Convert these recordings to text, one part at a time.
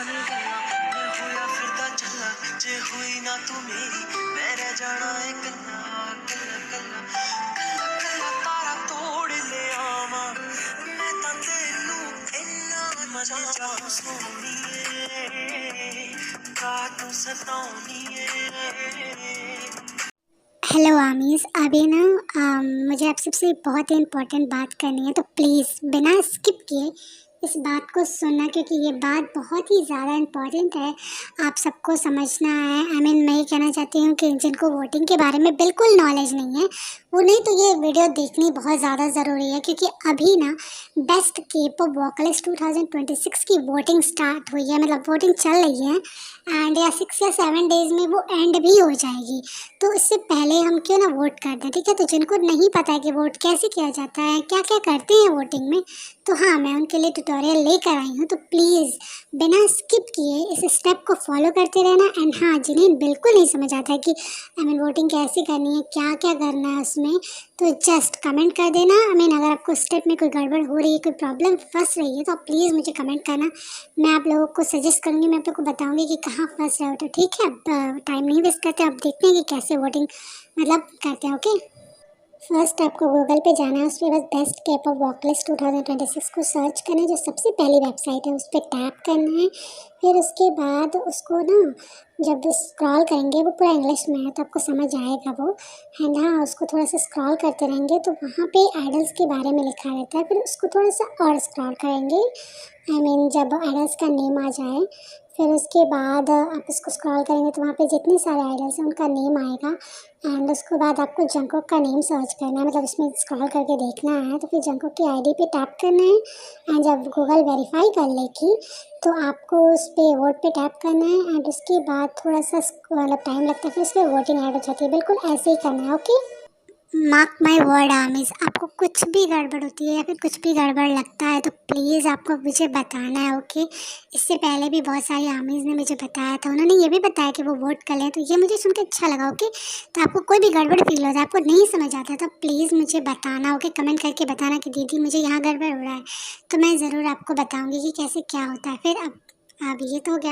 ने गल्ला मैं होया फिरदा चला जे हुई ना तू मेरी मैं रह जाना है कल्ला कल्ला कल्ला कल्ला कल्ला तारा तोड़ ले आवा मैं तां तेनू इन्ना मजा चाहूं सोनिए का तू सताऊं हेलो आमीज़, अभी ना मुझे आप सबसे बहुत ही इम्पोर्टेंट बात करनी है, तो प्लीज़ बिना स्किप किए इस बात को सुनना, क्योंकि ये बात बहुत ही ज़्यादा इम्पोर्टेंट है। आप सबको समझना है। मैं ये कहना चाहती हूँ कि जिनको वोटिंग के बारे में बिल्कुल नॉलेज नहीं है, वो नहीं तो ये वीडियो देखनी बहुत ज़्यादा ज़रूरी है, क्योंकि अभी ना बेस्ट के पॉप वोकलिस्ट 2026 की वोटिंग स्टार्ट हुई है, मतलब वोटिंग चल रही है एंड या 6 या 7 डेज़ में वो एंड भी हो जाएगी। तो इससे पहले हम क्यों ना वोट कर दें, ठीक है। तो जिनको नहीं पता है कि वोट कैसे किया जाता है, क्या क्या करते हैं वोटिंग में, तो हाँ, मैं उनके लिए ट्यूटोरियल लेकर आई हूँ। तो प्लीज़ बिना स्किप किए इस स्टेप को फॉलो करते रहना। एंड हाँ, जिन्हें बिल्कुल नहीं समझ आता है कि वोटिंग कैसे करनी है, क्या क्या करना है उसमें, तो जस्ट कमेंट कर देना। अगर आपको स्टेप में कोई गड़बड़ हो रही है, कोई प्रॉब्लम फंस रही है, तो आप प्लीज़ मुझे कमेंट करना। मैं आप लोगों को सजेस्ट करूँगी, मैं आप लोग को बताऊँगी कि कहाँ फंस रहे हो। तो ठीक है, अब टाइम नहीं वेस्ट करते, अब देखते हैं कि कैसे वोटिंग करते हैं। ओके, फर्स्ट आपको गूगल पे जाना है, उसके बाद बेस्ट के पॉप वॉकलिस्ट 2026 को सर्च करना है, जो सबसे पहली वेबसाइट है उस पर टैप करना है। फिर उसके बाद उसको ना जब स्क्रॉल करेंगे, वो पूरा इंग्लिश में है तो आपको समझ आएगा वो। एंड हाँ, उसको थोड़ा सा स्क्रॉल करते रहेंगे तो वहाँ पे आइडल्स के बारे में लिखा रहता है। फिर उसको थोड़ा सा और स्क्रॉल करेंगे, जब आइडल्स का नेम आ जाए, फिर उसके बाद आप इसको स्क्रॉल करेंगे तो वहाँ पे जितने सारे आइडल्स हैं उनका नेम आएगा। एंड उसके बाद आपको जंगकोक का नेम सर्च करना है, मतलब उसमें स्क्रॉल करके देखना है। तो फिर जंगकोक की आईडी पे टैप करना है एंड जब गूगल वेरीफाई कर लेगी तो आपको उस पर वोट पे टैप करना है। एंड उसके बाद थोड़ा सा मतलब टाइम लगता है, फिर उस पर वोटिंग ऐड हो जाती है। बिल्कुल ऐसे ही करना है। ओके, मार्क माई वर्ड आमीज़, आपको कुछ भी गड़बड़ होती है या फिर कुछ भी गड़बड़ लगता है तो प्लीज़ आपको मुझे बताना है। ओके, इससे पहले भी बहुत सारी आमीज़ ने मुझे बताया था, उन्होंने ये भी बताया कि वो वोट कर लें, तो ये मुझे सुन के अच्छा लगा। ओके, तो आपको कोई भी गड़बड़ फील होता है, आपको नहीं समझ आता तो प्लीज़ मुझे बताना। ओके, कमेंट करके बताना कि दीदी मुझे यहाँ गड़बड़ हो रहा है, तो मैं ज़रूर आपको बताऊँगी कि कैसे क्या होता है। फिर अब ये तो हो गया,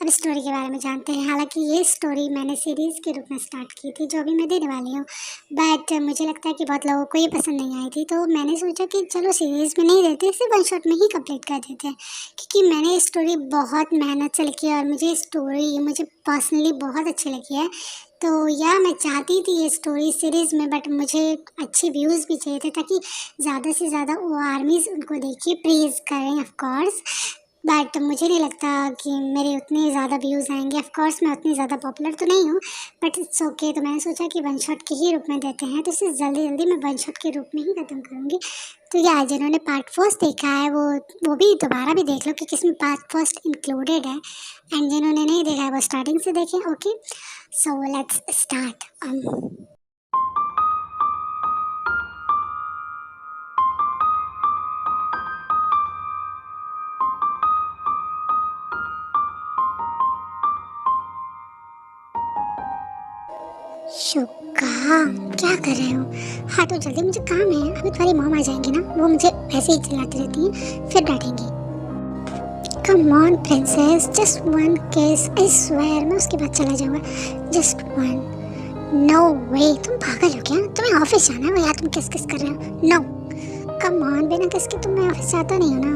अब स्टोरी के बारे में जानते हैं। हालांकि ये स्टोरी मैंने सीरीज़ के रूप में स्टार्ट की थी, जो अभी मैं देने वाली हूँ, बट मुझे लगता है कि बहुत लोगों को ये पसंद नहीं आई थी, तो मैंने सोचा कि चलो सीरीज़ में नहीं देते, इसे वन शॉट में ही कंप्लीट कर देते हैं। क्योंकि मैंने ये स्टोरी बहुत मेहनत से लिखी है और मुझे स्टोरी मुझे पर्सनली बहुत अच्छी लगी है। तो या मैं चाहती थी ये स्टोरी सीरीज़ में, बट मुझे अच्छे व्यूज़ भी चाहिए थे ताकि ज़्यादा से ज़्यादा वो आर्मीज़ उनको देखिए, प्रेज़ करें ऑफ कोर्स। बट मुझे नहीं लगता कि मेरे उतने ज़्यादा व्यूज़ आएंगे। ऑफ कोर्स मैं उतनी ज़्यादा पॉपुलर तो नहीं हूँ, बट इट्स ओके। तो मैंने सोचा कि वन शॉट के ही रूप में देते हैं, तो इसे जल्दी जल्दी मैं वन शॉट के रूप में ही ख़त्म करूँगी। तो या जिन्होंने पार्ट फर्स्ट देखा है वो भी दोबारा भी देख लो, क्योंकि इसमें पार्ट फर्स्ट इंक्लूडेड है। एंड जिन्होंने नहीं देखा है वो स्टार्टिंग से देखें। Okay, so let's start. Shukka, क्या कर रहे हो? हाँ तो जल्दी, मुझे काम है। अभी तुम्हारी मॉम आ जाएंगी ना, वो मुझे ऐसे ही चिल्लाती रहती हैं, फिर डांटेंगी। Come on princess, just one kiss, I swear मैं उसके बाद चला जाऊंगा। Just one. नो वे, तुम पागल हो क्या? तुम्हें ऑफिस जाना है, या तुम किस किस कर रहे हो? नो, कम ऑन, बिना किस के तुम ऑफिस जाता नहीं हो ना।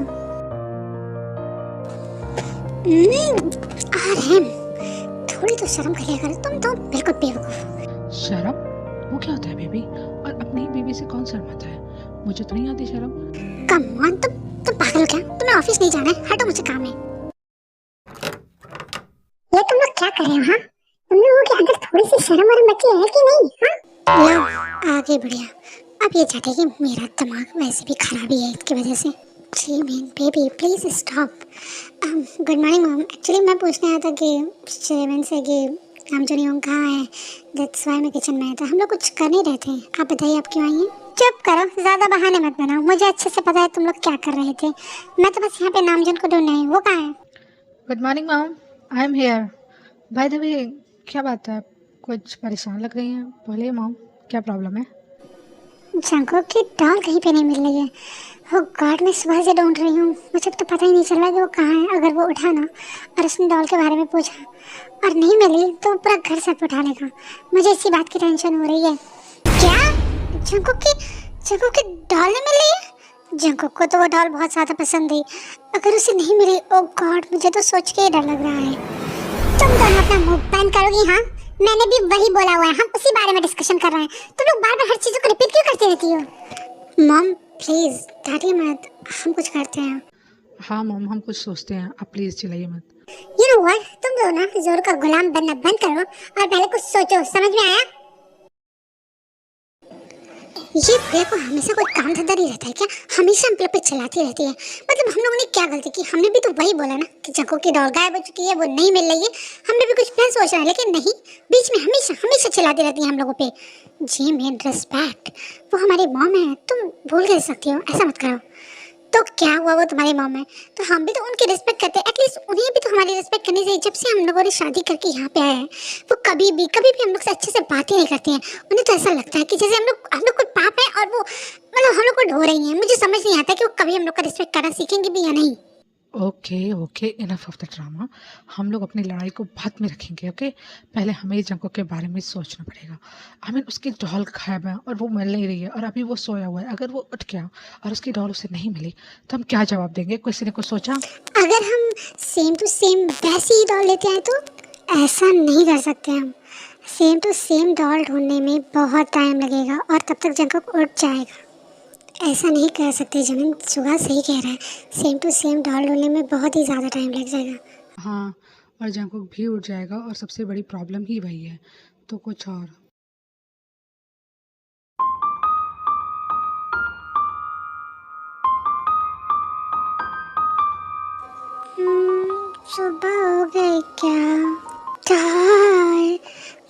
आरएम, थोड़ी तो शर्म करिया करो, तुम तो बिल्कुल बेवकूफ हो। शर्म? वो क्या होता है बेबी? और अपनी बेबी से कौन शर्माता है? मुझे तो नहीं आती शर्म। कम ऑन, तुम पागल हो क्या? तुम्हें ऑफिस नहीं जाना है, हटो, मुझे काम है। ये तुम लोग क्या कर रहे हो? हाँ, तुम लोगों के अंदर थोड़ी सी शर्म वरम बची है कि नहीं? हाँ, लो आगे बढ़िया। अब ये चाहते कि मेरा दिमाग वैसे भी खराब ही है इसकी वजह से। जी mean baby please stop. Good morning mom, actually मैं पूछने आया था कि शेवन से कि नामजोनी कहाँ है, दैट्स वाई मैं किचन में आया था। हम लोग कुछ कर नहीं रहे थे, आप बताइए आप क्यों आई हैं? चुप करो, ज़्यादा बहाने मत बनाओ, मुझे अच्छे से पता है तुम लोग क्या कर रहे थे। मैं तो बस यहाँ पे नामजन को ढूंढ रही हूँ, वो कहाँ है? Good morning mom, I am here. By the way, क्या बात है? कुछ परेशान लग रही हैं? बोलिए मॉम, क्या प्रॉब्लम है? जंगकुक की डॉल कहीं पे नहीं मिल रही है। ओ गॉड, मैं सुबह से ढूंढ रही हूँ, मुझे तो पता ही नहीं चल रहा कि वो कहाँ है। अगर वो उठा ना और उसने डॉल के बारे में पूछा और नहीं मिली तो पूरा घर सर पे उठा लेगा। मुझे इसी बात की टेंशन हो रही है। क्या? जंगकुक की डॉल नहीं मिल रही है? जंगकुक को तो वो डॉल बहुत ज़्यादा पसंद थी। अगर उसे नहीं मिली, ओ गॉड, मुझे तो सोच के ही डर लग रहा है। तुम दोनों अपना मुंह बंद करोगी? हाँ, मैंने भी वही बोला हुआ है, हम उसी बारे में डिस्कशन कर रहे हैं। तुम लोग बार बार हर चीज़ों को रिपीट क्यों करती रहती हो? मॉम प्लीज डांटिए मत, हम कुछ करते हैं। हाँ मॉम, हम कुछ सोचते हैं, आप प्लीज़ चिल्लाइए मत। यू नो व्हाट, तुम दोनों ना जोर का गुलाम बनना बंद करो और पहले कुछ सोचो। समझ में आया? ये भैया को हमेशा कोई काम धंधा नहीं रहता है क्या? हमेशा हम पे चलाती रहती है। मतलब हम लोगों ने क्या गलती की? हमने भी तो वही बोला ना कि जंगकुक की डॉल गायब हो चुकी है, वो नहीं मिल रही है। हमने भी कुछ प्लान सोचा है, लेकिन नहीं, बीच में हमेशा हमेशा चलाती रहती है हम लोगों पे। जी मेन रिस्पेक्ट, वो हमारी मॉम है, तुम भूल कैसे सकती हो? ऐसा मत करो। तो क्या हुआ, वो तुम्हारी मॉम है तो हम भी तो उनकी रिस्पेक्ट करते हैं। एटलीस्ट उन्हें भी तो हमारी रिस्पेक्ट करनी चाहिए। जब से हम लोगों ने शादी करके यहाँ पे आए हैं, वो कभी भी हम लोग से अच्छे से बात ही नहीं करती हैं। उन्हें तो ऐसा लगता है कि जैसे हम लोग कोई पाप है और वो मतलब हम लोग को ढो रही हैं। मुझे समझ नहीं आता कि वो कभी हम लोग का रिस्पेक्ट करना सीखेंगे भी या नहीं। Okay okay, enough of the drama. हम लोग अपनी लड़ाई को बाद में रखेंगे, ओके? पहले हमें जंगकुक के बारे में सोचना पड़ेगा। उसकी डॉल गायब है और वो मिल नहीं रही है और अभी वो सोया हुआ है। अगर वो उठ गया और उसकी डॉल उसे नहीं मिली तो हम क्या जवाब देंगे? किसी ने कुछ सोचा? अगर हम सेम टू सेम वैसी ही डॉल लेते हैं तो ऐसा नहीं कर सकते हम। सेम टू सेम डॉल ढूंढने में बहुत टाइम लगेगा और तब तक जंगकुक उठ जाएगा। ऐसा नहीं कह सकते। जमीन सुबह सही कह रहा है, सेम टू सेम डॉल ढूंढने में बहुत ही ज़्यादा टाइम लग जाएगा। हाँ, और जंगकुक भी उठ जाएगा और सबसे बड़ी प्रॉब्लम ही वही है। तो कुछ और? सुबह हो गई क्या? डॉग,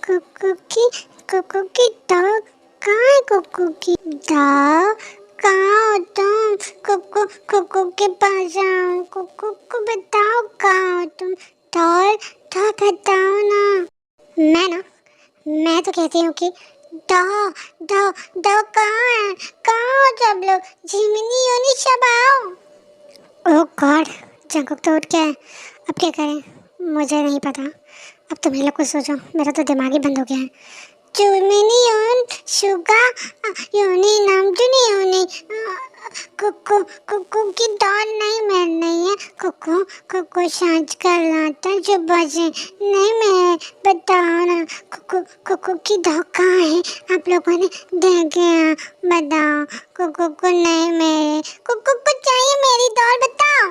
कुकू की डॉग कहाँ है? कुकू की डॉग कहाँ हो तुम? कुकू कुकू के पास आओ। कुकू को बताओ कहाँ हो तुम? डॉग डॉग बताओ ना। मैं तो कहती हूँ कि डॉग डॉग डॉग कहाँ है? कहाँ हो सब लोग? झिमनी योनी सब आओ। ओह गॉड, जंगकुक तो उठ गया है। अब क्या करें? मुझे नहीं पता। अब तुम ही लोग कुछ सोचो, मेरा तो दिमाग ही बंद हो गया है। चुमिनी योन शुगा योनी नाम जुनी योनी कुकु कुकु की डॉल नहीं मिल रही है। कुकु कुकु सांच कर लाता जो बजे नहीं मैं बताओ ना। कुकु कुकु की डॉल कहाँ है? आप लोगों ने देखे? बताओ। कुकु को नहीं मेरे कुकु को चाहिए मेरी डॉल, बताओ।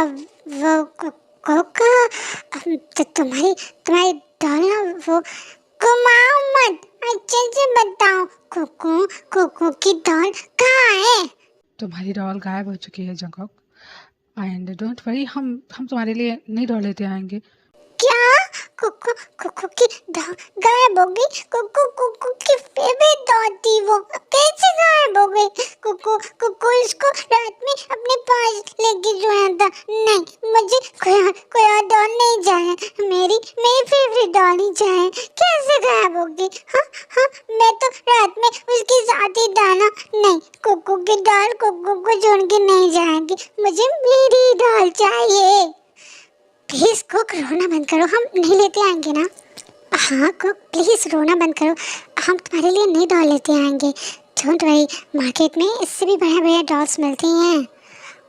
अब वो कुकु का तो तुम्हारी तुम्हारी डॉल ना वो घुमाओ मत, अच्छे से बताओ। कुकु कुकु की डॉल कहाँ है? तुम्हारी डॉल गायब हो चुकी है जंगकुक, एंड डोंट वरी, हम तुम्हारे लिए नई डॉल लेते आएंगे। क्या? कुकु कुकु की डॉल गायब हो गई? कुकु कुकु की फेवरेट डॉल थी वो, कैसे गायब हो गई? कुकु कुकु इसको रात में अपने पास लेके सोया था। नहीं, मुझे कोई और डॉल नहीं चाहिए। मेरी मेरी फेवरेट डॉल ही चाहिए। कैसे गायब हो गई? हाँ हाँ, मैं तो रात में उसके साथ ही था ना। नहीं, कुकु की डॉल कुकु को छोड़ के नहीं जाएगी। मुझे मेरी डॉल चाहिए। प्लीज कुक, रोना बंद करो, हम नहीं लेते आएंगे ना। हाँ कुक, प्लीज रोना बंद करो, हम तुम्हारे लिए नहीं डॉल लेते आएंगे। डोंट वरी, मार्केट में इससे भी बढ़िया बढ़िया डॉल्स मिलती हैं।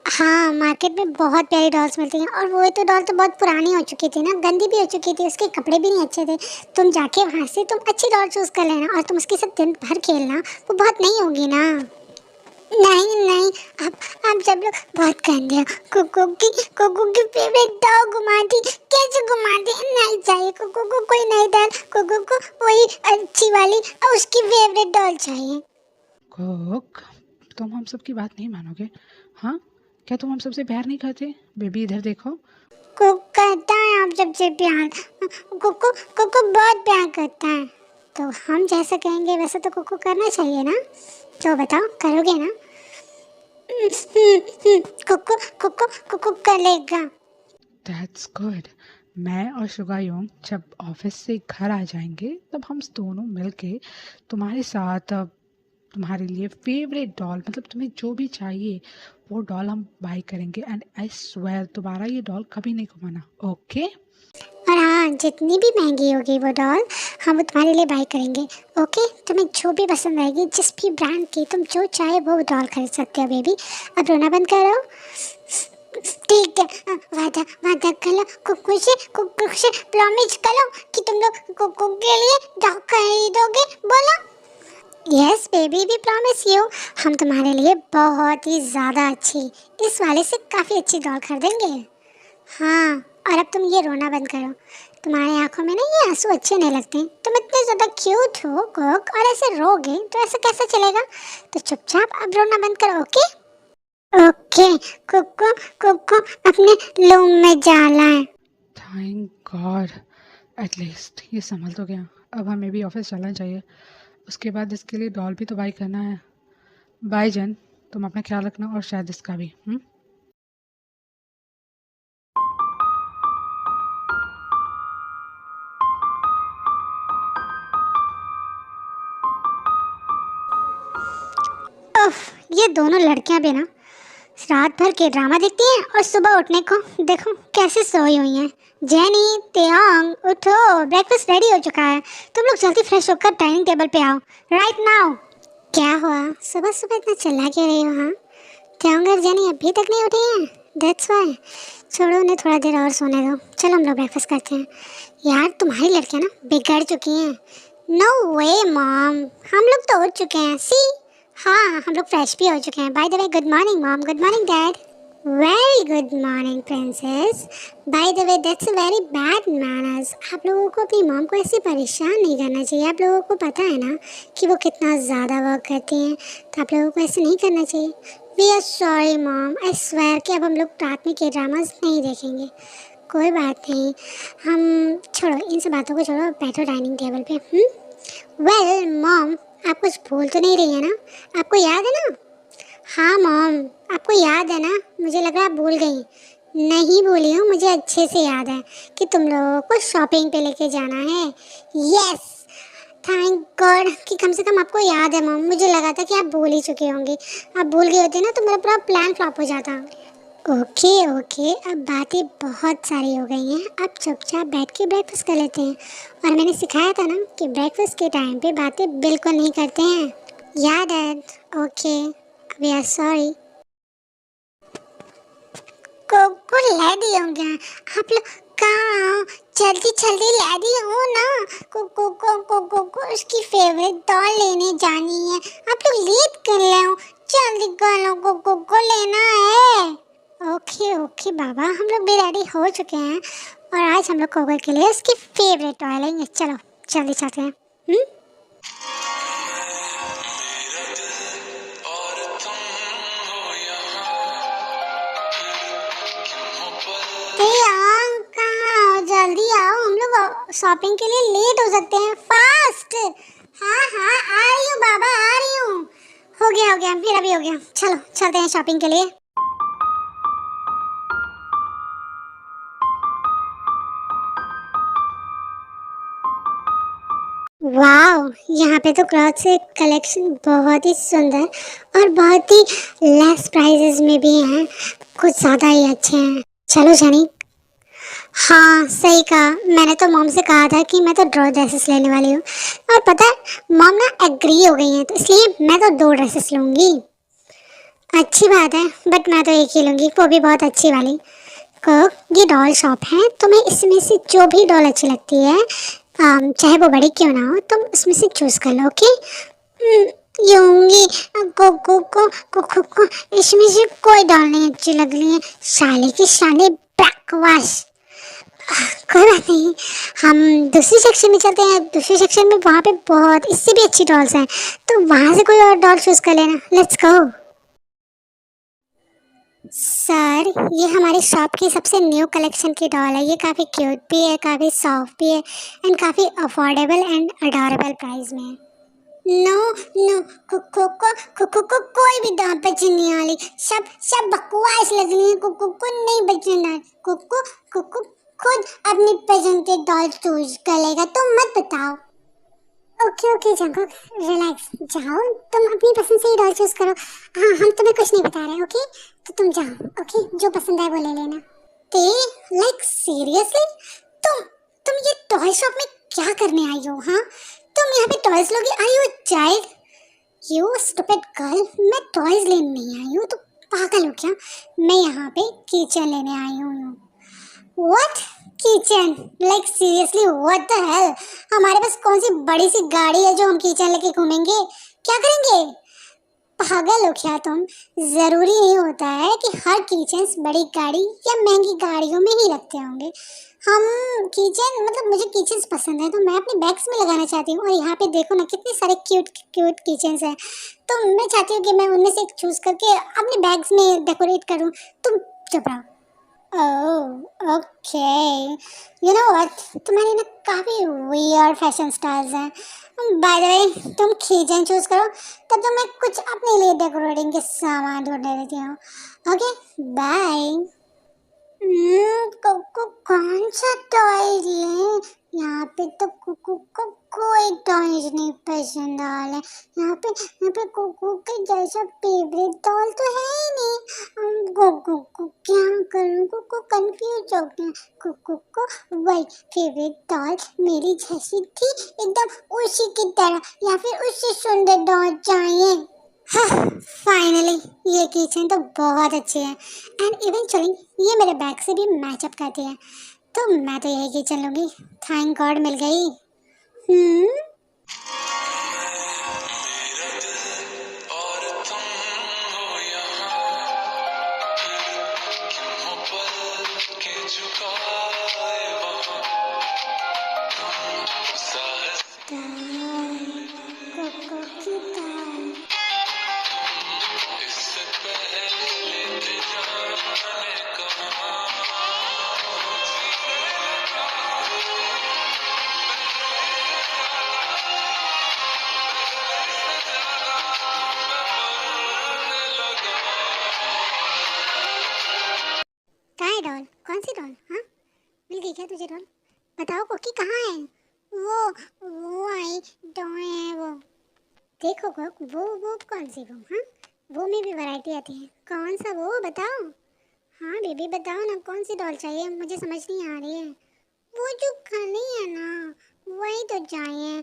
हाँ, मार्केट में बहुत प्यारी डॉल्स मिलती हैं। और वो तो डॉल तो बहुत पुरानी हो चुकी थी ना, गंदी भी हो चुकी थी, उसके कपड़े भी नहीं अच्छे थे। तुम जाके वहाँ से तुम अच्छी डॉल चूज कर लेना और तुम उसके साथ दिन भर खेलना, वो बहुत नहीं होगी ना। नहीं नहीं, आप सब लोग बहुत गंदे हो। कुकू की फेवरेट डॉग घुमा दी, कैसे घुमा दी? नहीं चाहिए कुकू को कोई नई डॉल, कुकू को वही अच्छी वाली उसकी फेवरेट डॉल चाहिए। कुक, तुम हम सब की बात नहीं मानोगे? हाँ, क्या तुम हम सबसे प्यार नहीं करते? बेबी इधर देखो। कुक करता है आप सबसे प्यार। कुकू कुकू बहुत प्यार करता है, तो हम जैसा कहेंगे वैसा तो कुकू करना चाहिए ना। तो बताओ, करोगे ना? कुकू कुकू कुकू कर लेगा। That's good. मैं और शुगायोंग जब ऑफिस से घर आ जाएंगे तब हम दोनों मिलके तुम्हारे साथ तुम्हारे लिए फेवरेट डॉल, मतलब तुम्हें जो भी चाहिए वो डॉल हम बाय करेंगे। एंड आई स्वेयर दोबारा ये डॉल कभी नहीं घुमाना, ओके? और हाँ, जितनी भी महंगी होगी वो डॉल हम वो तुम्हारे लिए बाय करेंगे। ओके, तुम्हें जो भी पसंद आएगी, जिस भी ब्रांड की तुम जो चाहे वो डॉल खरीद सकते हो बेबी। अब रोना बंद करो। ठीक है, वादा वादा करो, कुकुर से प्रॉमिस करो कि तुम लोग कुकुर के लिए डॉग खरीदोगे। बोलो yes baby, we promise you. हम तुम्हारे लिए बहुत ही ज़्यादा अच्छी, इस वाले से काफ़ी अच्छी डॉल खरीदेंगे। हाँ, और अब तुम ये रोना बंद करो। तुम्हारी आंखों में ना ये आंसू अच्छे नहीं लगते। तुम इतने ज़्यादा क्यूट हो कोक, और ऐसे रोगे तो ऐसा कैसे चलेगा? तो चुपचाप अब रोना बंद करो, ओके? ओके, कुकु कुकु अपने रूम में जाना है। थैंक गॉड, एटलीस्ट ये संभल तो गया। अब हमें भी ऑफिस चलना चाहिए, उसके बाद इसके लिए डॉल भी तो बाय करना है। बाय जन, तुम अपना ख्याल रखना और शायद इसका भी। उफ, ये दोनों लड़कियां भी ना रात भर के ड्रामा देखती हैं और सुबह उठने को देखो कैसे सोई हुई हैं। जेनी, तेयांग, उठो, ब्रेकफास्ट रेडी हो चुका है। तुम लोग जल्दी फ्रेश होकर डाइनिंग टेबल पे आओ राइट नाउ। क्या हुआ, सुबह सुबह इतना चिल्ला क्यों रही हो? हाँ, तेयांग और जेनी अभी तक नहीं उठी हैं, दैट्स व्हाई। छोड़ो, उन्हें थोड़ा देर और सोने दो। चलो हम लोग ब्रेकफास्ट करते हैं। यार तुम्हारी लड़कियां ना बिगड़ चुकी हैं। नो वे मॉम, हम लोग तो उठ चुके हैं। सी, हाँ हम लोग फ्रेश भी हो चुके हैं। By the way, good morning mom, good morning dad. Very good morning princess. By the way, that's a very bad manners. आप लोगों को अपनी मॉम को ऐसे परेशान नहीं करना चाहिए। आप लोगों को पता है ना कि वो कितना ज़्यादा वर्क करती हैं, तो आप लोगों को ऐसे नहीं करना चाहिए। We are sorry mom, I swear कि अब हम लोग रात में के ड्रामास नहीं देखेंगे। कोई बात नहीं, हम छोड़ो इन सब बातों को, छोड़ो, बैठो डाइनिंग टेबल पे। वेल मॉम, आप कुछ भूल तो नहीं रही है ना? आपको याद है ना? हाँ मॉम, आपको याद है ना? मुझे लगा आप भूल गई। नहीं भूली हूँ, मुझे अच्छे से याद है कि तुम लोगों को शॉपिंग पे लेके जाना है। यस, थैंक गॉड कि कम से कम आपको याद है मॉम। मुझे लगा था कि आप भूल ही चुकी होंगी। आप भूल गई होती ना तो मेरा पूरा प्लान फ्लॉप हो जाता। ओके ओके, अब बातें बहुत सारी हो गई हैं। अब चुपचाप बैठ के ब्रेकफास्ट कर लेते हैं। और मैंने सिखाया था ना कि ब्रेकफास्ट के टाइम पे बातें बिल्कुल नहीं करते हैं। याद है? Okay, we are sorry. को लेडी हो गया। आप लोग कहाँ हो? जल्दी जल्दी लेडी हो ना। को उसकी फेवरेट डॉल लेने जानी है। आप लोग लेट कर रहे हो, जल्दी कर लो, को लेना है। ओके ओके बाबा, हम लोग भी रेडी हो चुके हैं और आज हम लोग कोको के लिए उसकी फेवरेट टॉय लेंगे। चलो जल्दी चलते हैं। कहाँ हो? जल्दी आओ, हम लोग शॉपिंग के लिए लेट हो सकते हैं। फास्ट। हाँ हाँ, आ रही हूँ बाबा, आ रही हूँ। हो गया मेरा भी हो गया। चलो चलते हैं शॉपिंग के लिए। वाओ, यहाँ पे तो क्लॉथ से कलेक्शन बहुत ही सुंदर और बहुत ही लेस प्राइसेस में भी हैं। कुछ ज़्यादा ही अच्छे हैं। चलो जनी। हाँ सही कहा, मैंने तो मॉम से कहा था कि मैं तो दो ड्रेसेस लेने वाली हूँ, और पता है मॉम ना एग्री हो गई हैं, तो इसलिए मैं तो 2 ड्रेसेस लूँगी। अच्छी बात है, बट मैं तो एक ही लूँगी, वो भी बहुत अच्छी वाली। को ये डॉल शॉप है, तुम्हें इसमें से जो भी डॉल अच्छी लगती है, चाहे वो बड़ी क्यों ना हो, तुम उसमें से चूज़ कर लो। ओके? यूंगी को इसमें से कोई डॉल नहीं अच्छी लग रही है। साले की साले बकवास। कोई बात नहीं, हम दूसरी सेक्शन में चलते हैं। दूसरी सेक्शन में वहाँ पे बहुत इससे भी अच्छी डॉल्स हैं, तो वहाँ से कोई और डॉल चूज़ कर लेना। Let's go. सर, ये हमारी शॉप की सबसे न्यू कलेक्शन की डॉल है। ये काफ़ी क्यूट भी है, काफ़ी सॉफ्ट भी है, एंड काफ़ी अफोर्डेबल एंड अडोरेबल प्राइस में है। नो नो, को कोई भी दाम पे चलने वाली, सब बकवास लग रही है। को नहीं बचना। को खुद अपनी पसंद के डॉल चूज कर लेगा, तुम मत बताओ। ओके ओके जंकुक, रिलैक्स, जाओ तुम अपनी पसंद से ही डॉल चूज करो। हाँ हम तुम्हें कुछ नहीं बता रहे, ओके? तो तुम जाओ, ओके, जो पसंद आए वो ले लेना। ते लाइक सीरियसली, तुम तुम ये टॉय शॉप में क्या करने आई हो? हाँ, तुम यहाँ पे टॉयज लोगी? Are you child? You stupid girl, मैं टॉयज लेने नहीं आई हूँ, तो पागल हो क्या? मैं यहाँ पे किचन लेने आई हूँ। What? Kitchen? Like seriously what the hell? हमारे पास कौन सी बड़ी सी गाड़ी है जो हम किचन लेके घूमेंगे? क्या करेंगे? पागल हो क्या तुम? जरूरी नहीं होता है कि हर किचन बड़ी गाड़ी या महंगी गाड़ियों में ही रखते होंगे। हम किचन मतलब मुझे किचन्स पसंद है तो मैं अपने बैग्स में लगाना चाहती हूँ, और यहाँ पे देखो ना कितने सारे क्यूट क्यूट किचन्स हैं। तो मैं चाहती हूँ कि मैं उनमें से एक चूज करके अपने बैग्स में डेकोरेट करूँ। तुम चुप रहो। Oh okay, you know what, तुम्हारे ना काफ़ी वियर्ड फैशन स्टाइल्स हैं। बाय द वे तुम किचन चूज करो, तब तो मैं कुछ अपने लिए डेकोरेटिंग के सामान ढूंढने देती हूँ। Okay bye. को कौन सा टॉय ले? यहाँ पे तो कुकू को कोई टॉयज नहीं पसंद आ रहा है। यहाँ पे कुकू के जैसा फेवरेट डॉल तो है ही नहीं। कुकू को क्या करूँ? कुकू कंफ्यूज हो गया। कुकू को वही फेवरेट डॉल मेरी जैसी थी एकदम उसी की तरह, या फिर उससे सुंदर डॉल चाहिए। हाँ फाइनली, ये किचन तो बहुत अच्छी है एंड इवेंचुअली ये मेरे बैग से भी मैचअप करती है, तो मैं तो यही किचन लूँगी। थैंक गॉड मिल गई। मेरा दिल और तुम हो यहाँ, क्यों हो पल के झुकाए वहाँ, हम साहस कोको की दाल। इससे पहले थे जाने कहाँ। कहाँ है डॉल? कौन सी डॉल? हाँ, मिल गई क्या तुझे डॉल? बताओ कोकी कहाँ है? वो आई डॉल है वो। देखो कोक, वो कौन सी वो? हाँ, वो में भी वैरायटी आती है। कौन सा वो बताओ? हाँ बेबी बताओ ना, कौन सी डॉल चाहिए? मुझे समझ नहीं आ रही है। वो जो खाली है ना, वही तो चाहिए।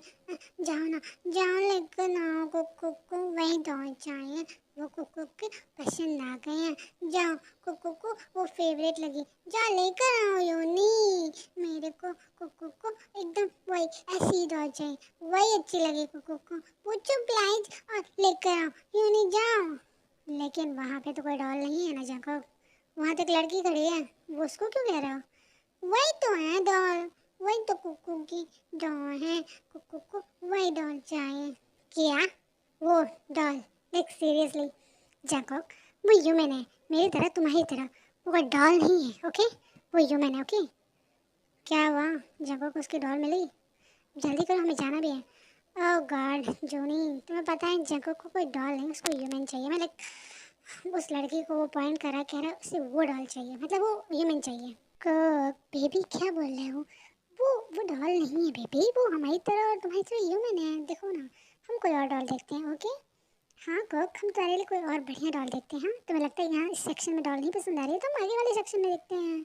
जाओ ना, जाओ लेकर आओ कुकू को, वही डॉल चाहिए। वो कुकू के पसंद आ गए हैं। जाओ, कुकू को वो फेवरेट लगी, जाओ लेकर आओ यूनी। मेरे को कुकू को एकदम वही ऐसी डॉल चाहिए, वही अच्छी लगी कुकू को। पूछो प्लाइज और लेकर आओ यूनी, जाओ। लेकिन वहाँ पे तो कोई डॉल नहीं है ना जाको, वहाँ तक लड़की खड़ी है, वो उसको क्यों कह रहे हो? वही तो है डॉल, वही तो कुकू की डॉल है। कुकू को वही डॉल चाहिए। क्या? वो डॉल? लाइक सीरियसली जैकब, वो ह्यूमन है मेरी तरह, तुम्हारी तरह। वो कोई डॉल नहीं है, ओके? वो ह्यूमन है, ओके? क्या हुआ जैकब, उसकी डॉल मिली? जल्दी करो, हमें जाना भी है। ओह गॉड जोनी, तुम्हें पता है जैकब को कोई डॉल नहीं, उसको ह्यूमन चाहिए। मैं लाइक उस लड़की को वो पॉइंट करा, कह रहा उसे वो डॉल चाहिए, मतलब वो ह्यूमन चाहिए। बेबी क्या बोल रहे हो? वो डॉल नहीं है बेबी, वो हमारी तरह और तुम्हारी तरह ह्यूमन है। देखो ना, हम कोई और डॉल देखते हैं, ओके? हाँ कोक, हम तुम्हारे लिए कोई और बढ़िया डॉल देखते हैं। हाँ तुम्हें लगता है यहाँ इस सेक्शन में डॉल नहीं पसंद आ रही है तो हम आगे वाले सेक्शन में देखते हैं,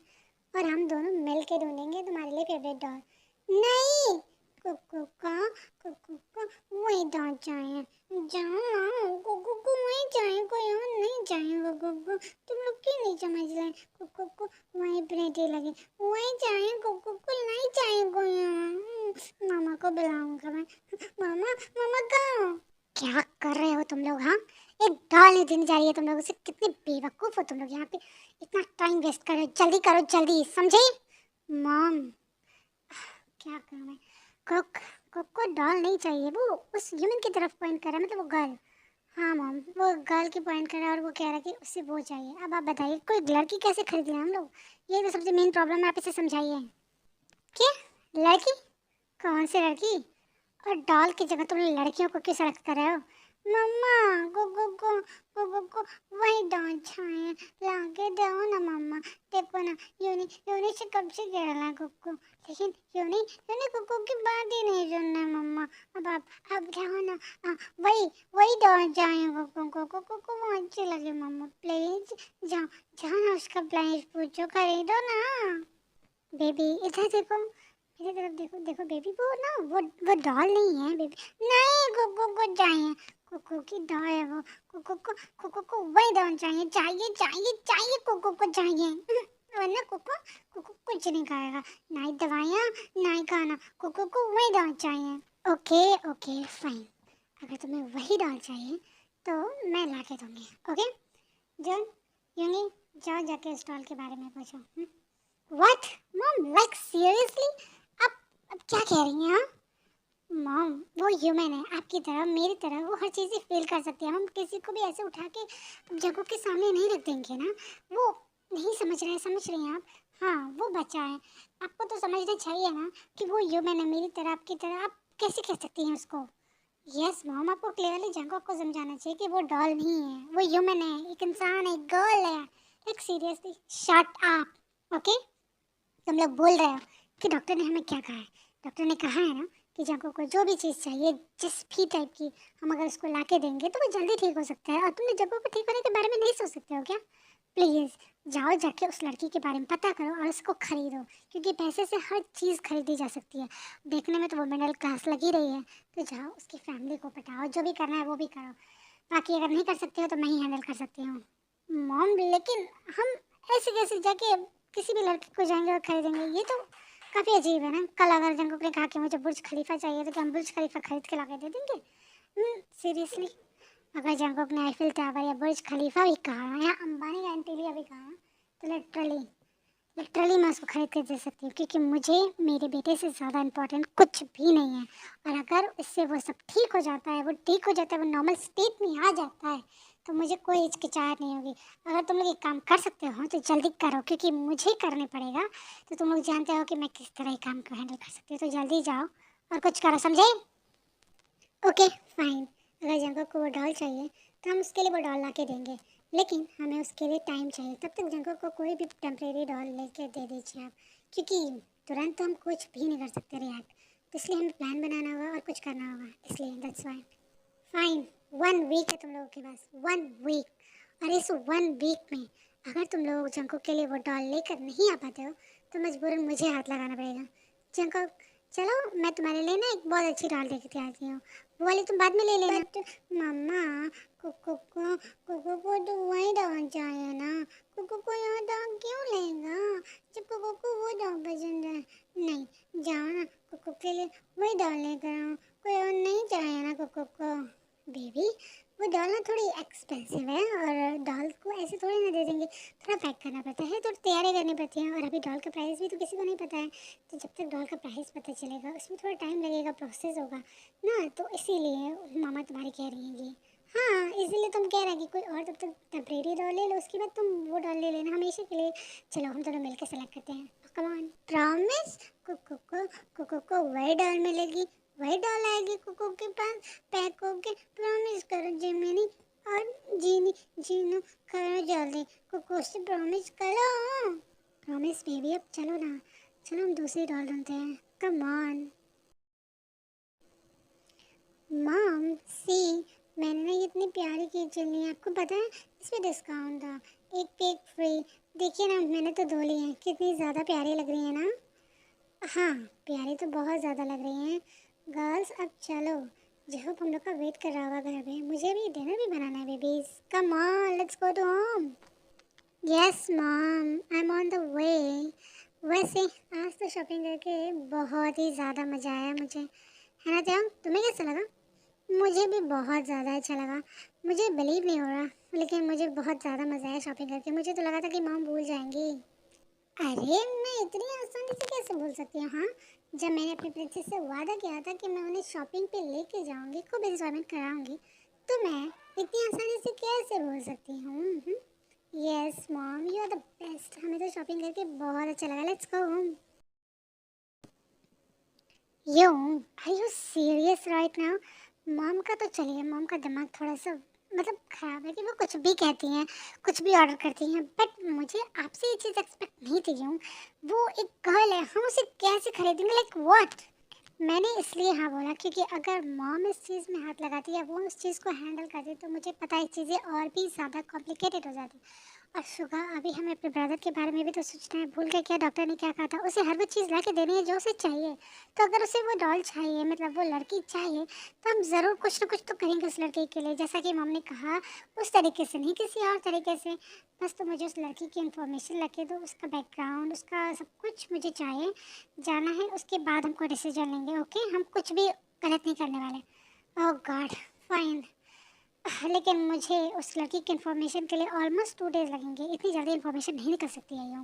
और हम दोनों मिल के ढूंढेंगे तुम्हारे लिए फेवरेट डॉल। नहीं, कुकू को वही डॉल चाहिए। जाओ ना, कुकू को वही चाहिए, कोई और नहीं चाहिए। कुकू को तुम लोग क्यों नहीं समझ रहे? कुकू को वही प्रेटी लगी, वही चाहिए। कुकू को नहीं चाहिए कोई और। मामा को बुलाऊंगा मैं। मामा, मामा कहाँ हो? क्या कर रहे हो तुम लोग? हाँ, एक डॉल नहीं देने जा रही है तुम लोग उसे? कितने बेवकूफ़ हो तुम लोग, यहाँ पे इतना टाइम वेस्ट कर रहे हो। जल्दी करो जल्दी, समझे? मॉम, क्या करूँ मैं? कुक, कुक को डॉल नहीं चाहिए, वो उस ह्यूमन की तरफ पॉइंट कर रहा है, मतलब वो गर्ल। हाँ मॉम, वो गर्ल की पॉइंट कर रहा है और वो कह रहा है कि उसे वो चाहिए। अब आप बताइए, कोई लड़की कैसे खरीद लें हम लोग? ये तो सबसे मेन प्रॉब्लम है, आप इसे समझाइए। क्या? लड़की? कौन सी लड़की? और डॉल की जगह तुम लड़कियों को क्यों सेलेक्ट कर रहे हो? मम्मा को वही डांट छाए लाके दो ना मम्मा। देखो ना यूनी यूनी से कब से कह रहा है कुक्कू, लेकिन यूनी यूनी कुक्कू की बात ही नहीं सुनना है मम्मा। अब आप अब जाओ ना, वही वही डांट जाए कुक्कू को वो अच्छी लगे मम्मा। प्लीज जाओ जाओ ना, उसका प्लीज पूछो, खरीदो ना। बेबी इधर देखो, मेरी तरफ देखो, देखो बेबी, वो ना वो डॉल नहीं है बेबी। नहीं कुकू को चाहिए, कुकू की डॉल है वो। कुकू को वही डॉल चाहिए, चाहिए चाहिए चाहिए, कुकू को चाहिए। वरना कुकू कुकू कुछ नहीं खाएगा, ना ही दवाइयाँ ना ही खाना। कुकू को वही डॉल चाहिए। ओके ओके फाइन, अगर तुम्हें वही डॉल चाहिए तो मैं ला के दूंगी। ओके जो यूनी, जाओ जाके उस डॉल के बारे में पूछो। What? Mom, like seriously? अब क्या कह रही हैं आप? मॉम वो ह्यूमन है आपकी तरह मेरी तरह, वो हर चीज़ फील कर सकते हैं। हम किसी को भी ऐसे उठा के जगहों के सामने नहीं रख देंगे ना। वो नहीं समझ रहे, समझ रही हैं आप? हाँ वो बच्चा है, आपको तो समझना चाहिए ना कि वो ह्यूमन है मेरी तरह आपकी तरह। आप कैसे कह सकती हैं उसको? यस मॉम, आपको क्लियरली जंको को समझाना चाहिए कि वो डॉल नहीं है, वो ह्यूमन है, एक इंसान है, एक गर्ल है। Like seriously shut up. Okay तुम लोग बोल रहे हो कि डॉक्टर ने हमें क्या कहा है? डॉक्टर ने कहा है ना कि जंको को जो भी चीज़ चाहिए जिस भी टाइप की, हम अगर उसको ला के देंगे तो वो जल्दी ठीक हो सकता है। और तुमने जंको को ठीक होने के बारे में नहीं सोच सकते हो क्या? प्लीज़ जाओ जाके उस लड़की के बारे में पता करो और उसको खरीदो, क्योंकि पैसे से हर चीज़ खरीदी जा सकती है। देखने में तो वो मिडिल क्लास लगी रही है, तो जाओ उसकी फैमिली को पटाओ, जो भी करना है वो भी करो। बाकी अगर नहीं कर सकते हो तो मैं ही हैंडल कर सकती हूँ। मॉम लेकिन हम ऐसे कैसे जाके किसी भी लड़के को जाएंगे और खरीदेंगे? ये तो काफ़ी अजीब है ना। कल अगर जंकुक ने कहा कि मुझे बुर्ज खलीफा चाहिए तो क्या हम बुर्ज खलीफा खरीद के ला के दे देंगे? सीरियसली अगर जंकुक ने आईफिल टावर या बुर्ज खलीफा भी कहा या अंबानी का एंटीलिया भी कहा तो लिटरली लिटरली मैं उसको खरीद के दे सकती हूँ, क्योंकि मुझे मेरे बेटे से ज़्यादा इम्पोर्टेंट कुछ भी नहीं है। और अगर इससे वो सब ठीक हो जाता है, वो ठीक हो जाता है, वो नॉर्मल स्टेट में आ जाता है, तो मुझे कोई हिचकिचाहट नहीं होगी। अगर तुम लोग एक काम कर सकते हो तो जल्दी करो, क्योंकि मुझे करने पड़ेगा। तो तुम लोग जानते हो कि मैं किस तरह ये काम को हैंडल कर सकती हूँ, तो जल्दी जाओ और कुछ करो, समझे? ओके फाइन, अगर जंगल को वो डॉल चाहिए तो हम उसके लिए वो डॉल ला के देंगे, लेकिन हमें उसके लिए टाइम चाहिए। तब तक जंगल को कोई भी टेम्परेरी डॉल लेके दे दीजिए आप, क्योंकि तुरंत तो हम कुछ भी नहीं कर सकते रिएक्ट। तो इसलिए हमें प्लान बनाना होगा और कुछ करना होगा, इसलिए दैट्स वाई। फाइन, 1 वीक है तुम लोगों के पास, 1 वीक। और इस 1 वीक में अगर तुम लोग जंको के लिए वो डॉल लेकर नहीं आ पाते हो तो मजबूरन मुझे हाथ लगाना पड़ेगा। जंको चलो मैं तुम्हारे लिए ना एक बहुत अच्छी डॉल लेके के आती हूँ, वो वाली तुम बाद में ले लेना। मम्मा कुकू को तो वही डॉल चाहिए ना, कुकू को यहाँ डॉल क्यों लेगा जब कुकू को वो डॉल पसंद है? नहीं जाओ ना कुकू के लिए वही डॉल लेकर आओ, कोई और नहीं चाहिए ना कुकू को? बेबी वो डॉल ना थोड़ी एक्सपेंसिव है, और डॉल को ऐसे थोड़ी ना दे देंगे, थोड़ा पैक करना पड़ता है, थोड़ी तैयारी करनी पड़ती है। और अभी डॉल का प्राइस भी तो किसी को नहीं पता है, तो जब तक डॉल का प्राइस पता चलेगा उसमें थोड़ा टाइम लगेगा, प्रोसेस होगा ना। तो इसीलिए मामा तुम्हारी कह रही हैं कि हाँ, इसीलिए तुम कह रहे हैं कि कोई और तब तक टेम्परेरी डॉल ले लो, उसके बाद तुम वो डॉल ले लेना हमेशा के लिए। चलो हम दोनों मिलकर सेलेक्ट करते हैं, कम ऑन प्रॉमिस। कुकू को वही डॉल मिलेगी, वही डॉल आएगी कुकू के पास पैक होके। प्रॉमिस करो जिमिनी और जीनू करो जल्दी, कुकू से प्रॉमिस करो। प्रॉमिस बेबी, अब चलो ना, चलो हम दूसरी डॉल ढूंढते हैं, कम ऑन। मॉम सी, मैंने ना ये इतनी प्यारी कीचन ली है, आपको पता है इस पर डिस्काउंट था, एक केक फ्री। देखिए ना मैंने तो 2 ली हैं, कितनी ज़्यादा प्यारी लग रही है ना? हाँ प्यारी तो बहुत ज़्यादा लग रही हैं। गर्ल्स अब चलो, जो हम लोग का वेट कर रहा होगा घर में, मुझे भी डिनर भी बनाना है babies, come on let's go to home. Yes mom I am on the way. वैसे आज तो शॉपिंग करके बहुत ही ज़्यादा मज़ा आया मुझे, है ना त्याग? तुम्हें कैसा लगा? मुझे भी बहुत ज़्यादा अच्छा लगा। मुझे बिलीव नहीं हो रहा, लेकिन मुझे बहुत ज़्यादा मज़ा आया शॉपिंग करके। मुझे तो लगा था कि मॉम भूल जाएंगी। अरे मैं इतनी आसानी से कैसे भूल सकती हूँ? हाँ, जब मैंने अपनी प्रिंसेस से वादा किया था कि मैं उन्हें शॉपिंग पे लेके जाऊँगी, खूब इंजॉयमेंट कराऊँगी, तो मैं इतनी आसानी से कैसे भूल सकती हूँ? Yes mom you are the best. हमें तो शॉपिंग करके बहुत अच्छा लगा, let's go home. Yo, are you serious right now? Mom का तो चलिए, मॉम का दिमाग थोड़ा-सा मतलब ख़राब है कि वो कुछ भी कहती हैं, कुछ भी ऑर्डर करती हैं, बट मुझे आपसे ये चीज़ एक्सपेक्ट नहीं थी क्यों? वो एक गर्ल है, हम उसे कैसे खरीदेंगे, लाइक व्हाट? मैंने इसलिए हाँ बोला क्योंकि अगर मॉम इस चीज़ में हाथ लगाती है, वो उस चीज़ को हैंडल करती, तो मुझे पता है चीज़ें और भी ज़्यादा कॉम्प्लिकेटेड हो जाती। और शुगा, अभी हमें अपने ब्रदर के बारे में भी तो सोचना है। भूल गए क्या डॉक्टर ने क्या कहा था? उसे हर वो चीज़ ला के देनी है जो उसे चाहिए। तो अगर उसे वो डॉल चाहिए, मतलब वो लड़की चाहिए, तो हम ज़रूर कुछ ना कुछ तो करेंगे उस लड़की के लिए। जैसा कि मॉम ने कहा, उस तरीके से नहीं, किसी और तरीके से। बस तुम मुझे उस लड़की की इन्फॉर्मेशन ला के दो, उसका बैकग्राउंड, उसका सब कुछ मुझे चाहिए। जाना है, उसके बाद हमको डिसीजन लेंगे, ओके? हम कुछ भी गलत नहीं करने वाले। ओह गॉड, फाइन। लेकिन मुझे उस लड़की की इन्फॉर्मेशन के लिए ऑलमोस्ट 2 डेज़ लगेंगे। इतनी जल्दी इन्फॉर्मेशन नहीं निकल सकती है यूँ।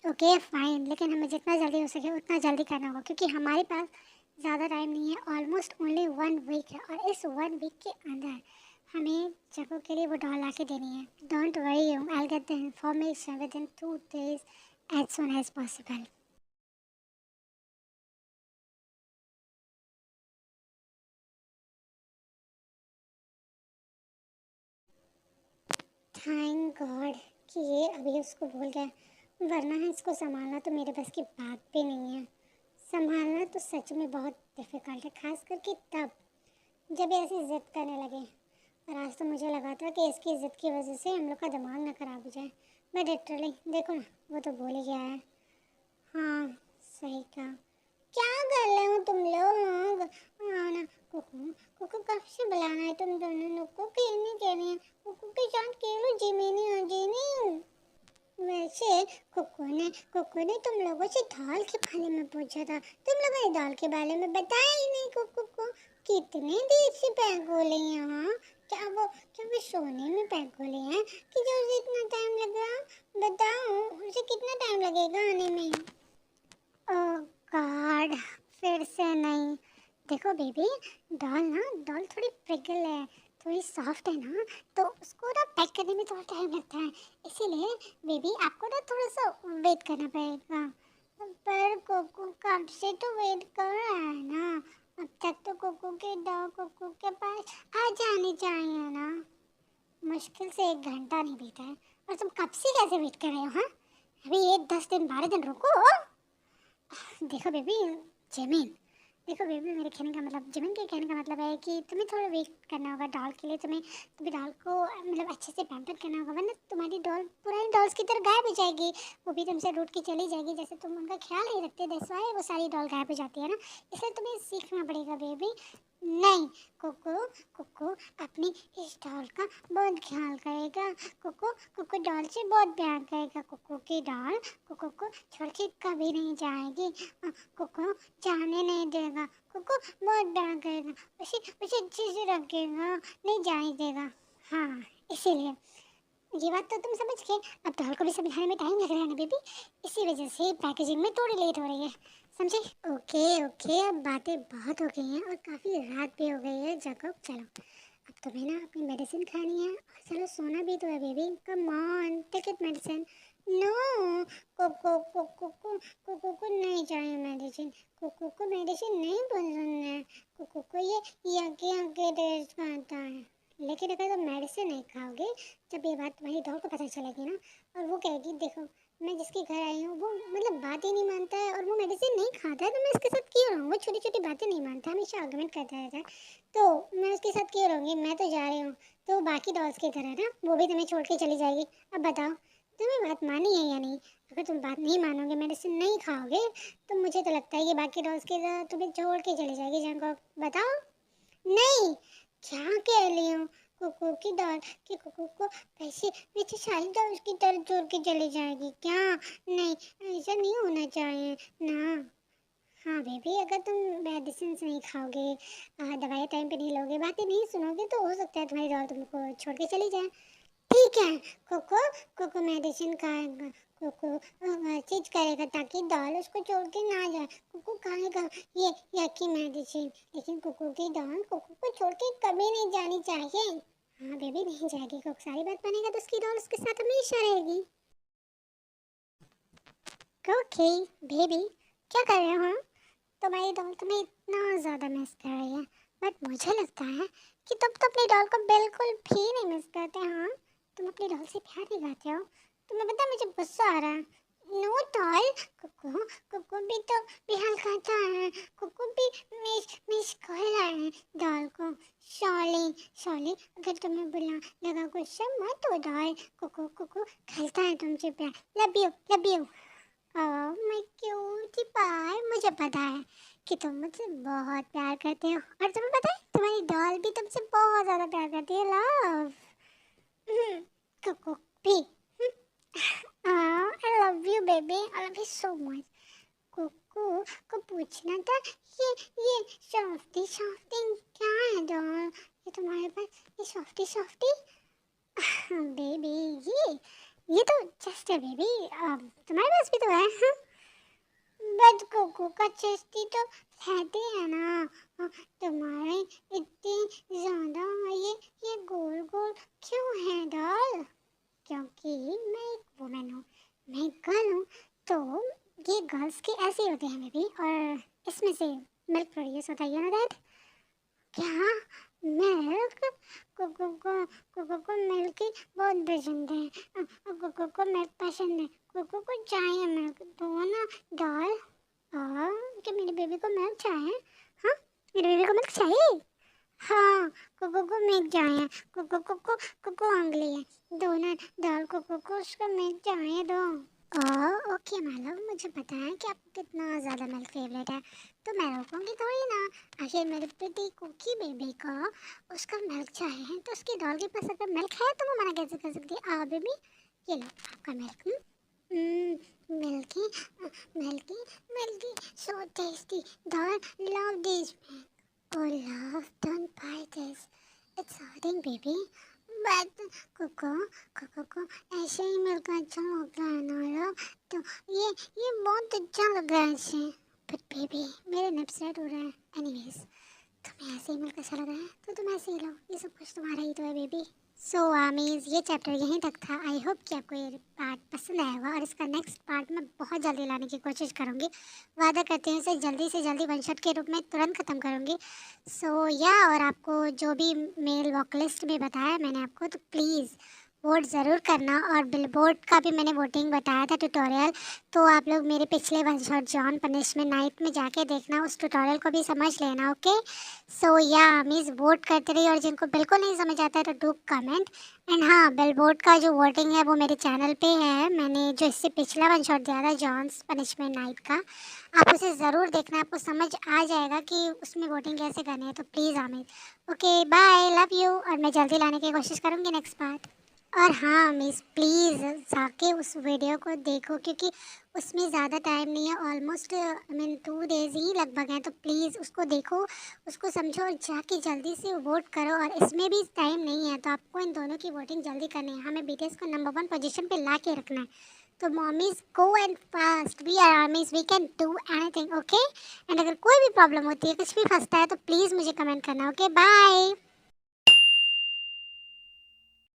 ओके फाइन, लेकिन हमें जितना जल्दी हो सके उतना जल्दी करना होगा क्योंकि हमारे पास ज़्यादा टाइम नहीं है। ऑलमोस्ट ओनली 1 वीक है और इस 1 वीक के अंदर हमें जगह के लिए वो डॉल ला के देनी है। Don't worry you, I get the information within 2 days as soon as possible. Thank god कि ये अभी उसको भूल गया, वरना है इसको संभालना तो मेरे बस की बात भी नहीं है। संभालना तो सच में बहुत डिफ़िकल्ट है, खास करके तब जब ये ऐसी ज़िद करने लगे। और आज तो मुझे लगा था कि इसकी ज़िद की वजह से हम लोग का दिमाग ना ख़राब हो जाए। बट लिटरली देखो ना, वो तो भूल ही गया है। हाँ, सही कहा। क्या कर रहे हो तुम लोग? हाँ ना, कुकू, कुकू कब से बुलाना है तुम दोनों लोग को? खेलने के लिए कुकू के साथ खेलो, जिमिनी और जिनी। वैसे कुकू ने तुम लोगों से दाल के बारे में पूछा था, तुम लोगों ने दाल के बारे में बताया ही नहीं कुकू को। कितने देर से पैगोले यहाँ? क्या वो सोने में पैगोले हैं कि जो उसे इतना टाइम लग रहा? बताओ, उसे कितना टाइम लगेगा आने में? ओह गॉड, फिर से नहीं। देखो बेबी, डॉल थोड़ी पिघल है, थोड़ी सॉफ्ट है ना, तो उसको ना पैक करने में थोड़ा टाइम लगता है। इसीलिए बेबी आपको ना थोड़ा सा वेट करना पड़ेगा। पर कोको कब से तो वेट कर रहा है ना, अब तक तो कोको के पास आ जानी चाहिए ना। मुश्किल से 1 घंटा नहीं बीता है और तुम कब से कैसे वेट कर रहे हो? हाँ, अभी ये 10 दिन 12 दिन रुको। देखो बेबी, जमीन, देखो बेबी, मेरे कहने का मतलब, जमीन के कहने का मतलब है कि तुम्हें थोड़ा वेट करना होगा डॉल के लिए। तुम्हें डॉल को मतलब अच्छे से पैम्पर करना होगा, वरना तुम्हारी डॉल पुरानी डॉल्स की तरह गायब हो जाएगी। वो भी तुमसे रूठ के चली जाएगी, जैसे तुम उनका ख्याल नहीं रखते, दैट्स व्हाई वो सारी डॉल गायब हो जाती है ना। इसलिए तुम्हें सीखना पड़ेगा बेबी। नहीं, कोको, कोको अपनी इस डॉल का बहुत ख्याल करेगा। कोको कोको डॉल से बहुत प्यार करेगा। कोको की डॉल कोको को छोड़ के कभी नहीं जाएगी। कोको जाने नहीं देगा। कोको बहुत प्यार करेगा, उसे उसे अच्छे से रखेगा, नहीं जाने देगा। हाँ, इसीलिए ये बात तो तुम समझ गए। अब डॉल को भी समझाने में टाइम लग रहा है ना बेबी, इसी वजह से पैकेजिंग में थोड़ी लेट हो रही है, समझे? ओके ओके, अब बातें बहुत हो गई हैं और काफ़ी रात भी हो गई है। जैकब चलो, अब तुम्हें ना अपनी मेडिसिन खानी है और चलो सोना भी तो है baby. Come on, take it medicine. No, Coco Coco को कोको को नहीं चाहिए मेडिसिन। कोको को मेडिसिन नहीं पसंद है। कोको को ये यके यके टेस्ट करता है। लेकिन अगर तुम मेडिसिन नहीं खाओगे, जब ये बात तुम्हारी डॉग को पता चलेगी ना, और वो कहेगी देखो मैं जिसके घर आई हूँ वो मतलब बात ही नहीं मानता है और वो मेडिसिन नहीं खाता है, तो मैं इसके साथ क्यों रहूँ? वो छोटी छोटी बातें नहीं मानता, हमेशा आर्गुमेंट करता रहता है, तो मैं उसके साथ क्यों रहूँगी? मैं तो जा रही हूँ। तो बाकी डॉल्स की तरह ना वो भी तुम्हें छोड़ के चली जाएगी। अब बताओ, तुम्हें बात मानी है या नहीं? अगर तुम बात नहीं मानोगे, मेडिसिन नहीं खाओगे, तो मुझे तो लगता है कि बाकी डॉल्स की तरह तुम्हें छोड़ के चली जाएगी। जानको बताओ। नहीं, क्या कह रही हूँ? कुकू की डॉल कि कुकू को पैसे वैसे सारी डॉल्स की तरह छोड़ के चली जाएगी क्या? नहीं, ऐसा नहीं होना चाहिए ना। हाँ बेबी, अगर तुम मेडिसिन नहीं खाओगे, दवाई टाइम पे नहीं लोगे, बातें नहीं सुनोगे, तो हो सकता है तुम्हारी डॉल तुमको छोड़ के चली जाए। ठीक है, कोको कोको मेडिसिन खाएगा। कोको चीज करेगा ताकि डॉल उसको छोड़ के ना जाए। कोको खाएगा ये यकी मेडिसिन, लेकिन कोको की डॉल कोको को छोड़ के कभी नहीं जानी चाहिए। हाँ बेबी, नहीं जाएगी। कोको सारी बात मानेगा तो उसकी डॉल उसके साथ हमेशा रहेगी। ओके बेबी, क्या कर रहे हो? तुम्हारी डॉल तुम्हें इतना ज़्यादा मिस कर रही है, बट मुझे लगता है कि तुम तो अपनी डॉल को बिल्कुल भी नहीं मिस करते। हाँ, तुम अपनी डॉल से प्यार नहीं करते हो। तुम्हें पता है मुझे गुस्सा आ रहा है। नो डॉल, कुकू कुकू भी तो बेहाल करता है। कुकू भी मिस मिस कर रहा है डॉल को। शॉली शॉली, अगर तुम्हें बुला लगा गुस्सा मत हो डॉल। कुकू कुकू खेलता है तुमसे प्यार। Love you love you. Oh my cutie pie, मुझे पता है कि तुम मुझसे बहुत प्यार करते हो, और तुम्हें पता है तुम्हारी डॉल भी तुमसे बहुत ज़्यादा प्यार करती है। लव कुकू भी। I love you baby, I love you so much. कुकू को पूछना था, ये सॉफ्टी सॉफ्टी क्या है डॉल? ये तुम्हारे पास ये सॉफ्टी सॉफ्टी बेबी, ये तो जस्ट है बेबी, तुम्हारे पास भी तो है। हाँ, बट कोको का चेस्टी तो कहते हैं ना, तुम्हारे इतने ज्यादा ये गोल गोल क्यों है डॉल? क्योंकि मैं एक वुमेन हूँ, मैं गर्ल हूँ, तो ये गर्ल्स के ऐसे होते हैं बेबी, और इसमें से मिल्क प्रोड्यूस होता है, यू नो दैट। क्या? मिल्क? कोको को कोको को मिल्क ही बहुत पसंद है। कोको को मिल्क पसंद है, कोको को चाहिए मिल्क, दो ना डॉल। कि मेरी बेबी को मिल्क चाहिए? हाँ, मेरी बेबी को मिल्क चाहिए। हाँ, कोको को मिल्क चाहिए। कोको कोको कोको अंगली है, दो ना डॉल। कोको को उसका मिल्क चाहिए, दो। ओके मैडम, मुझे पता है कि आपको कितना ज़्यादा मिल्क फेवरेट है, तो मैं रोकूंगी थोड़ी ना। आखिर मेरे बेटी कुकी बेबी को उसका मिल्क चाहिए, तो उसकी डॉल के पास अगर मिल्क है तो वो मना कैसे कर सकती है? बेबी, ये लो आपका milk. Milky milky milky, so tasty doll, love this milk. Oh love, don't buy this. It's hurting baby. But Coco को ऐसे ही मिलकर अच्छा लग रहा है ना लव, तो ये बहुत अच्छा लग रहा है ऐसे। बट बेबी, मेरे निप्स रेड हो रहे हैं। एनीवेज, तुम्हें ऐसे ही मिलकर अच्छा लग रहा है तो तुम ऐसे ही लो, ये सब कुछ तुम्हारा ही तो है बेबी। सो आमीज, ये चैप्टर यहीं तक था। आई होप कि आपको ये पार्ट पसंद आया होगा, और इसका नेक्स्ट पार्ट मैं बहुत जल्दी लाने की कोशिश करूँगी। वादा करती हूँ इसे जल्दी से जल्दी वन शॉट के रूप में तुरंत ख़त्म करूँगी। सो या, और आपको जो भी मेल वॉकलिस्ट में बताया मैंने आपको, तो प्लीज़ वोट ज़रूर करना। और बिलबोर्ड का भी मैंने वोटिंग बताया था ट्यूटोरियल, तो आप लोग मेरे पिछले one shot John punishment night में जाके देखना, उस ट्यूटोरियल को भी समझ लेना। ओके, सो या मीन्स वोट करते रहिए, और जिनको बिल्कुल नहीं समझ आता है तो डू कमेंट। एंड हाँ, बिलबोर्ड का जो वोटिंग है वो मेरे चैनल पे है, मैंने जो इससे पिछला वन शॉट दिया था जॉन्स पनिशमेंट नाइट का, आप उसे ज़रूर देखना, आपको समझ आ जाएगा कि उसमें वोटिंग कैसे करनी है। तो please Aamir. Okay bye, love you, और मैं जल्दी लाने की कोशिश करूँगी नेक्स्ट पार्ट। और हाँ मिस, प्लीज़ जाके उस वीडियो को देखो, क्योंकि उसमें ज़्यादा टाइम नहीं है, ऑलमोस्ट आई मीन 2 डेज़ ही लगभग हैं, तो प्लीज़ उसको देखो, उसको समझो, और जाके जल्दी से वोट करो। और इसमें भी टाइम नहीं है, तो आपको इन दोनों की वोटिंग जल्दी करनी है, हमें बीटीएस को नंबर 1 पोजीशन पे ला के रखना है। तो mommies, go and fast, we are armies, we can do anything. Okay, and अगर कोई भी प्रॉब्लम होती है, कुछ भी फंसता है, तो प्लीज़ मुझे कमेंट करना। Okay bye.